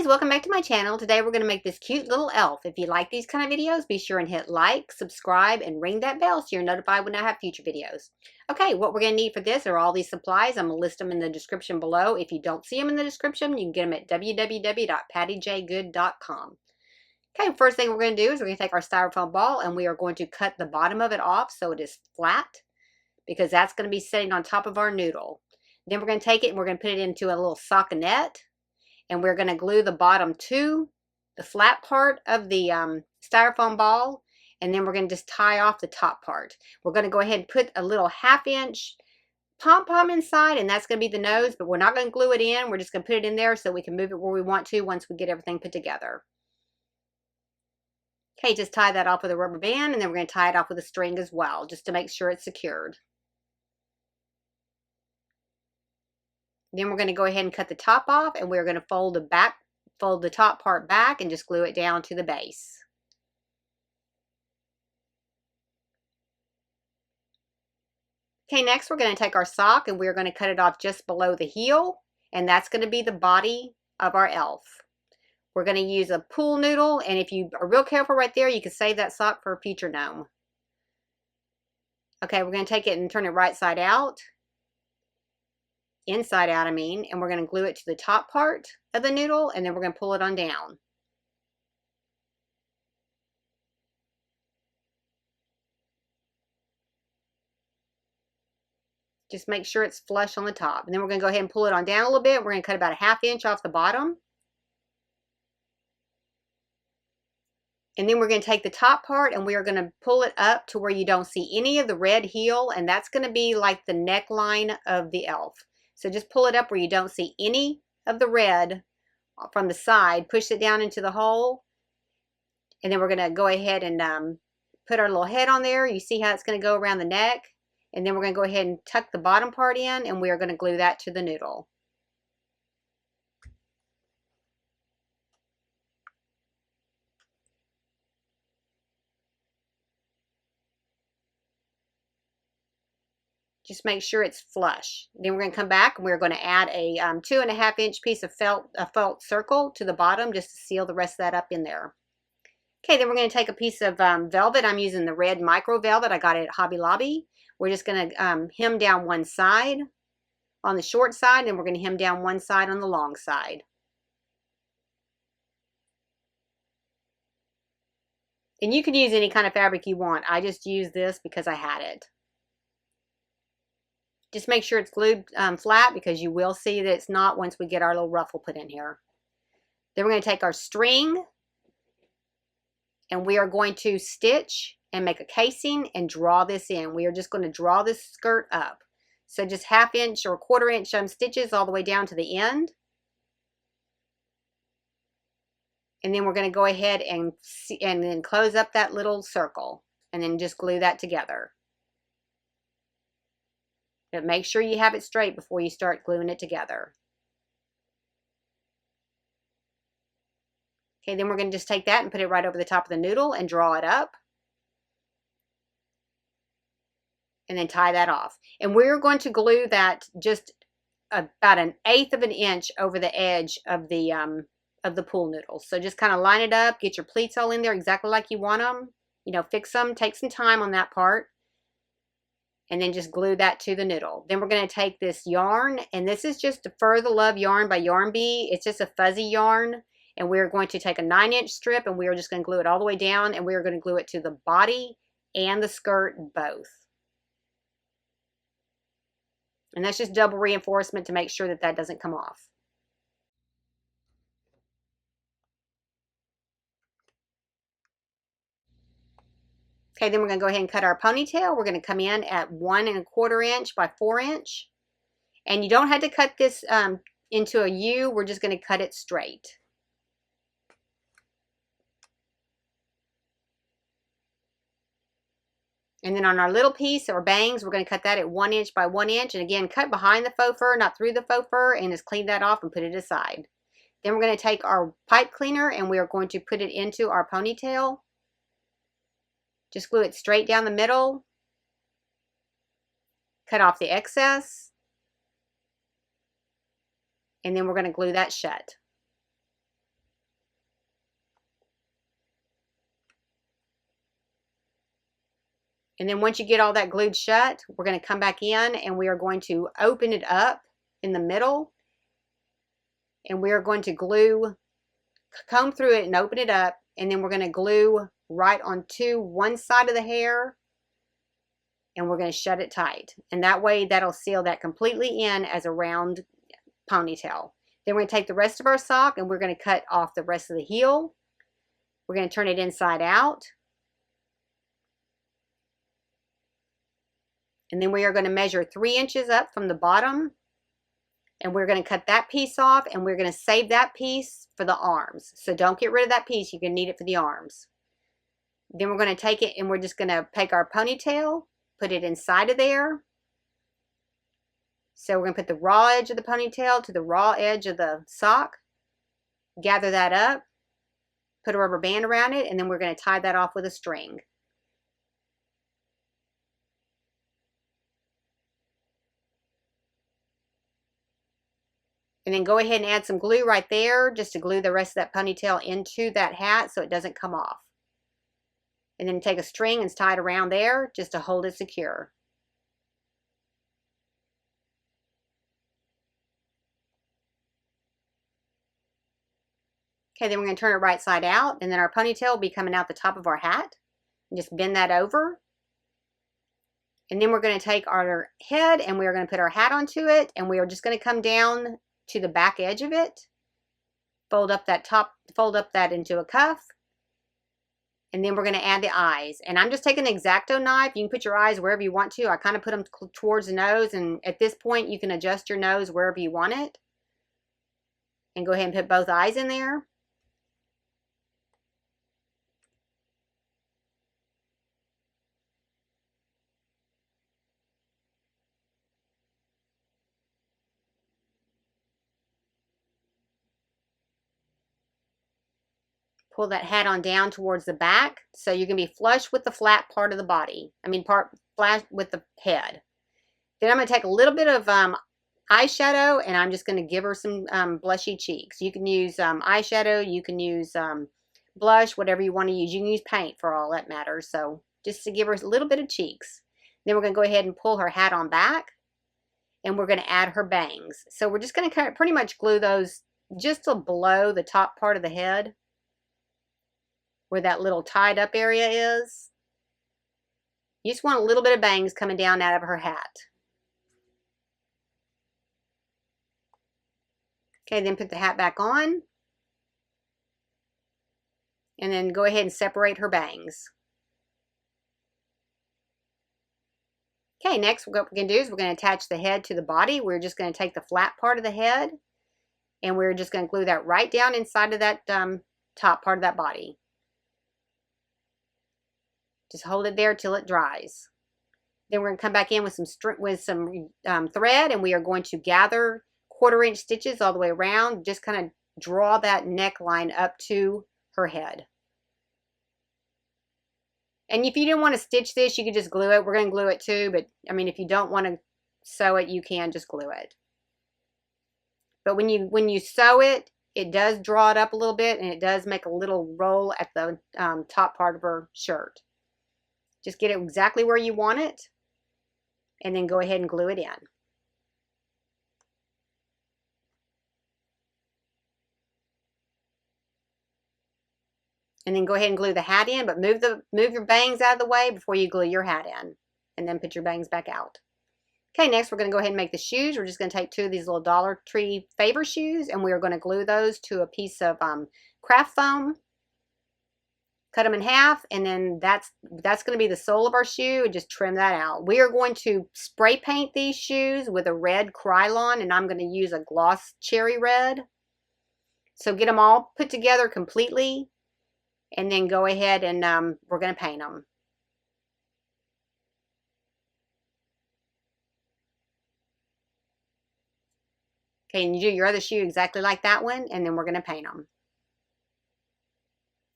guys, welcome back to my channel. Today we're going to make this cute little elf. If you like these kind of videos, be sure and hit like, subscribe, and ring that bell so you're notified when I have future videos. Okay, what we're going to need for this are all these supplies. I'm going to list them in the description below. If you don't see them in the description, you can get them at www.pattyjgood.com. Okay, first thing we're going to do is we're going to take our styrofoam ball and we are going to cut the bottom of it off so it is flat, because that's going to be sitting on top of our noodle. Then we're going to take it and we're going to put it into a little Sockinette. And we're going to glue the bottom to the flat part of the styrofoam ball. And then we're going to just tie off the top part. We're going to go ahead and put a little 1/2 inch Pom Pom inside. And that's going to be the nose. But we're not going to glue it in. We're just going to put it in there so we can move it where we want to once we get everything put together. Okay, just tie that off with a rubber band. And then we're going to tie it off with a string as well, just to make sure it's secured. Then we're going to go ahead and cut the top off, and we're going to fold the top part back and just glue it down to the base. Okay, next we're going to take our sock and we're going to cut it off just below the heel, and that's going to be the body of our elf. We're going to use a pool noodle, and if you are real careful right there, you can save that sock for a future gnome. Okay, we're going to take it and turn it right side out. Inside out, and we're going to glue it to the top part of the noodle, and then we're going to pull it on down. Just make sure it's flush on the top. And then we're going to go ahead and pull it on down a little bit. We're going to cut about a 1/2 inch off the bottom. And then we're going to take the top part and we are going to pull it up to where you don't see any of the red heel, and that's going to be like the neckline of the elf. So just pull it up where you don't see any of the red from the side. Push it down into the hole. And then we're going to go ahead and put our little head on there. You see how it's going to go around the neck. And then we're going to go ahead and tuck the bottom part in, and we are going to glue that to the noodle. Just make sure it's flush. Then we're going to come back and we're going to add a 2.5 inch piece of felt circle to the bottom just to seal the rest of that up in there. Okay, then we're going to take a piece of velvet. I'm using the red micro velvet. I got it at Hobby Lobby. We're just going to hem down one side on the short side, and we're going to hem down one side on the long side. And you can use any kind of fabric you want. I just used this because I had it. Just make sure it's glued flat, because you will see that it's not once we get our little ruffle put in here. Then we're going to take our string and we are going to stitch and make a casing and draw this in. We are just going to draw this skirt up. So just 1/2 inch or 1/4 inch stitches all the way down to the end. And then we're going to go ahead and then close up that little circle and then just glue that together. But make sure you have it straight before you start gluing it together. Okay, then we're going to just take that and put it right over the top of the noodle and draw it up. And then tie that off. And we're going to glue that just about 1/8 of an inch over the edge of the pool noodle. So just kind of line it up, get your pleats all in there exactly like you want them. You know, fix them, take some time on that part. And then just glue that to the noodle. Then we're going to take this yarn, and this is just a Fur the Love yarn by Yarn Bee. It's just a fuzzy yarn, and we're going to take a 9-inch strip, and we are just going to glue it all the way down, and we are going to glue it to the body and the skirt both. And that's just double reinforcement to make sure that that doesn't come off. Okay, then we're going to go ahead and cut our ponytail. We're going to come in at 1 1/4 inch by 4 inch. And you don't have to cut this into a U. We're just going to cut it straight. And then on our little piece or bangs, we're going to cut that at 1 inch by 1 inch. And again, cut behind the faux fur, not through the faux fur, and just clean that off and put it aside. Then we're going to take our pipe cleaner and we are going to put it into our ponytail. Just glue it straight down the middle. Cut off the excess. And then we're going to glue that shut. And then once you get all that glued shut, we're going to come back in and we are going to open it up in the middle. And we are going to glue, comb through it and open it up. And then we're going to glue right onto one side of the hair. And we're going to shut it tight. And that way that'll seal that completely in as a round ponytail. Then we're going to take the rest of our sock and we're going to cut off the rest of the heel. We're going to turn it inside out. And then we are going to measure 3 inches up from the bottom. And we're going to cut that piece off and we're going to save that piece for the arms. So don't get rid of that piece. You're going to need it for the arms. Then we're going to take it and we're just going to take our ponytail, put it inside of there. So we're going to put the raw edge of the ponytail to the raw edge of the sock. Gather that up. Put a rubber band around it and then we're going to tie that off with a string. And then go ahead and add some glue right there just to glue the rest of that ponytail into that hat so it doesn't come off. And then take a string and tie it around there just to hold it secure. Okay, then we're going to turn it right side out and then our ponytail will be coming out the top of our hat. And just bend that over. And then we're going to take our head and we are going to put our hat onto it and we are just going to come down to the back edge of it, fold up that into a cuff, and then we're going to add the eyes. And I'm just taking an X-Acto knife. You can put your eyes wherever you want to. I kind of put them towards the nose, and at this point you can adjust your nose wherever you want it. And go ahead and put both eyes in there. Pull that hat on down towards the back so you can be flush with the flat part of the body. Flat with the head. Then I'm going to take a little bit of eyeshadow and I'm just going to give her some blushy cheeks. You can use eyeshadow, you can use blush, whatever you want to use. You can use paint for all that matters. So just to give her a little bit of cheeks. Then we're going to go ahead and pull her hat on back and we're going to add her bangs. So we're just going to pretty much glue those just below the top part of the head, where that little tied up area is. You just want a little bit of bangs coming down out of her hat. Okay, then put the hat back on. And then go ahead and separate her bangs. Okay, next what we're going to do is we're going to attach the head to the body. We're just going to take the flat part of the head and we're just going to glue that right down inside of that top part of that body. Just hold it there till it dries. Then we're going to come back in with some thread and we are going to gather 1/4 inch stitches all the way around. Just kind of draw that neckline up to her head. And if you didn't want to stitch this, you could just glue it. We're going to glue it too, but I mean, if you don't want to sew it, you can just glue it. But when you sew it, it does draw it up a little bit and it does make a little roll at the top part of her shirt. Just get it exactly where you want it and then go ahead and glue it in. And then go ahead and glue the hat in, but move your bangs out of the way before you glue your hat in. And then put your bangs back out. Okay, next we're going to go ahead and make the shoes. We're just going to take 2 of these little Dollar Tree Favor shoes and we are going to glue those to a piece of craft foam. Cut them in half and then that's going to be the sole of our shoe and just trim that out. We are going to spray paint these shoes with a red Krylon and I'm going to use a gloss cherry red. So get them all put together completely and then go ahead and we're going to paint them. Okay, and you do your other shoe exactly like that one and then we're going to paint them.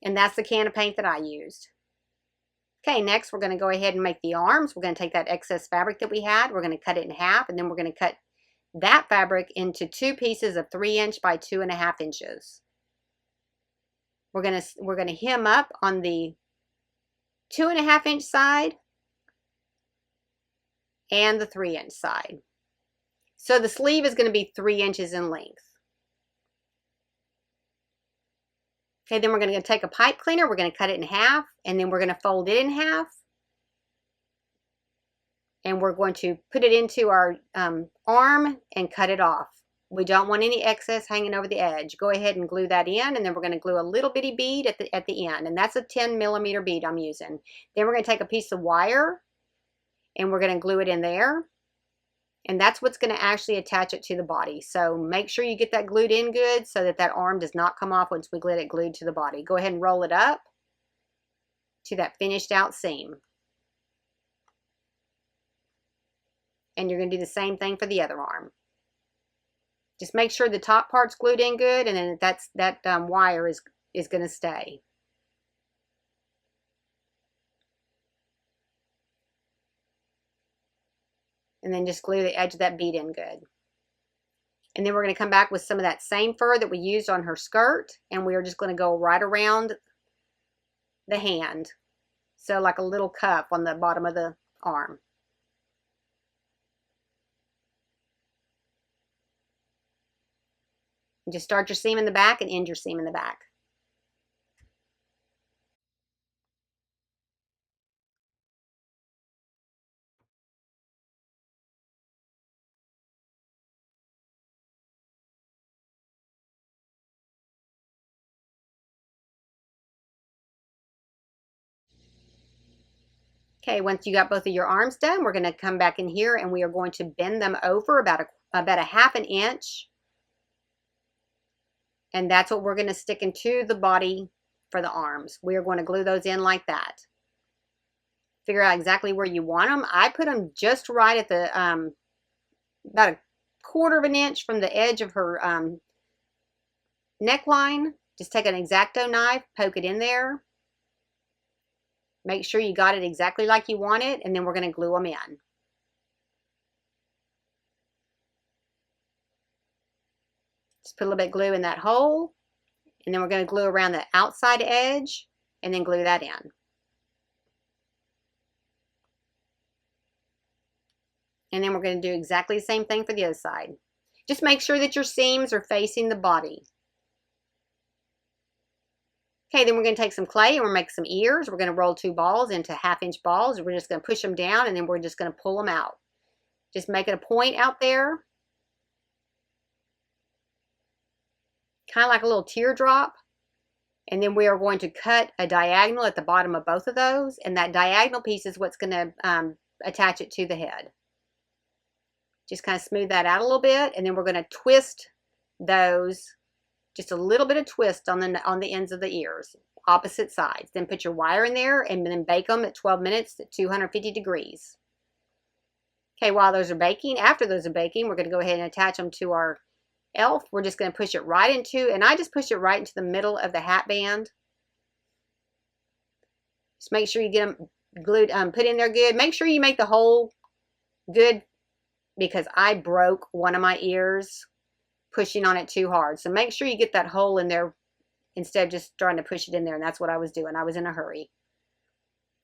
And that's the can of paint that I used. Okay, next we're going to go ahead and make the arms. We're going to take that excess fabric that we had. We're going to cut it in half and then we're going to cut that fabric into 2 pieces of 3 inch by 2.5 inches. We're going to hem up on the 2.5 inch side and the 3-inch side. So the sleeve is going to be 3 inches in length. Okay, then we're going to take a pipe cleaner, we're going to cut it in half, and then we're going to fold it in half. And we're going to put it into our arm and cut it off. We don't want any excess hanging over the edge. Go ahead and glue that in, and then we're going to glue a little bitty bead at the end, and that's a 10mm bead I'm using. Then we're going to take a piece of wire, and we're going to glue it in there, and that's what's going to actually attach it to the body. So make sure you get that glued in good so that that arm does not come off once we get it glued to the body. Go ahead and roll it up to that finished out seam. And you're going to do the same thing for the other arm. Just make sure the top part's glued in good, and then that wire is going to stay. And then just glue the edge of that bead in good. And then we're going to come back with some of that same fur that we used on her skirt, and we are just going to go right around the hand. So like a little cuff on the bottom of the arm. Just start your seam in the back and end your seam in the back. Okay, once you got both of your arms done, we're going to come back in here and we are going to bend them over about a 1/2 inch. And that's what we're going to stick into the body for the arms. We are going to glue those in like that. Figure out exactly where you want them. I put them just right at the, about a 1/4 inch from the edge of her neckline. Just take an X-Acto knife, poke it in there. Make sure you got it exactly like you want it, and then we're going to glue them in. Just put a little bit of glue in that hole, and then we're going to glue around the outside edge, and then glue that in. And then we're going to do exactly the same thing for the other side. Just make sure that your seams are facing the body. Okay, then we're going to take some clay and we're going to make some ears. We're going to roll 2 balls into 1/2 inch balls. We're just going to push them down, and then we're just going to pull them out. Just make it a point out there. Kind of like a little teardrop. And then we are going to cut a diagonal at the bottom of both of those. And that diagonal piece is what's going to attach it to the head. Just kind of smooth that out a little bit. And then we're going to twist those. Just a little bit of twist on the ends of the ears, opposite sides. Then put your wire in there and then bake them at 12 minutes at 250 degrees. Okay, while those are baking, after those are baking, we're going to go ahead and attach them to our elf. We're just going to push it right into, and I just push it right into the middle of the hat band. Just make sure you get them glued, put in there good. Make sure you make the hole good, because I broke one of my ears pushing on it too hard. So make sure you get that hole in there instead of just trying to push it in there. And that's what I was doing. I was in a hurry.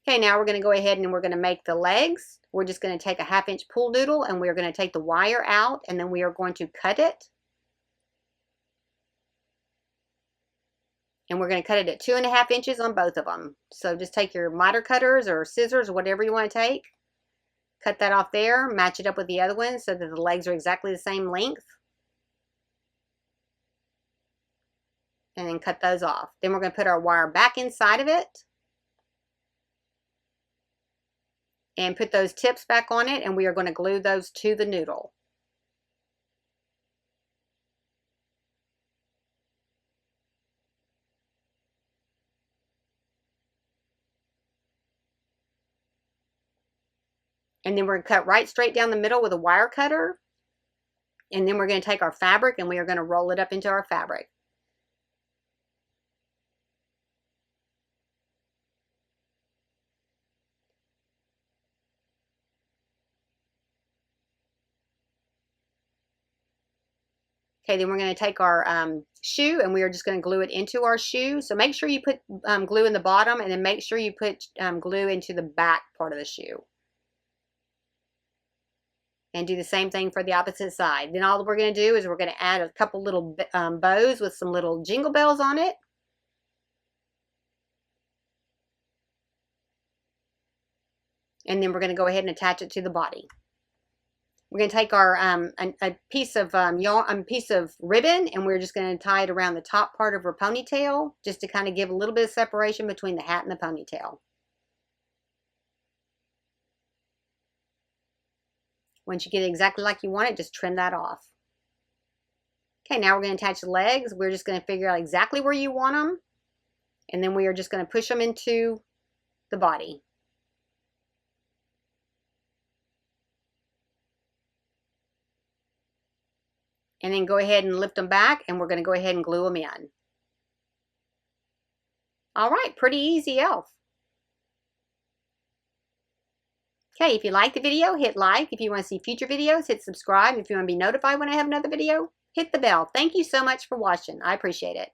Okay, now we're going to go ahead and we're going to make the legs. We're just going to take a 1/2 inch pool noodle, and we're going to take the wire out, and then we are going to cut it. And we're going to cut it at 2.5 inches on both of them. So just take your miter cutters or scissors or whatever you want to take. Cut that off there. Match it up with the other one so that the legs are exactly the same length. And then cut those off. Then we're going to put our wire back inside of it. And put those tips back on it, and we are going to glue those to the noodle. And then we're going to cut right straight down the middle with a wire cutter. And then we're going to take our fabric and we are going to roll it up into our fabric. Okay, then we're going to take our shoe and we are just going to glue it into our shoe. So make sure you put glue in the bottom, and then make sure you put glue into the back part of the shoe. And do the same thing for the opposite side. Then all we're going to do is we're going to add a couple little bows with some little jingle bells on it. And then we're going to go ahead and attach it to the body. We're going to take our a piece of piece of ribbon, and we're just going to tie it around the top part of her ponytail, just to kind of give a little bit of separation between the hat and the ponytail. Once you get it exactly like you want it, just trim that off. Okay, now we're going to attach the legs. We're just going to figure out exactly where you want them, and then we are just going to push them into the body. And then go ahead and lift them back, and we're going to go ahead and glue them in. All right, pretty easy elf. Okay, if you like the video, hit like. If you want to see future videos, hit subscribe. If you want to be notified when I have another video, hit the bell. Thank you so much for watching. I appreciate it.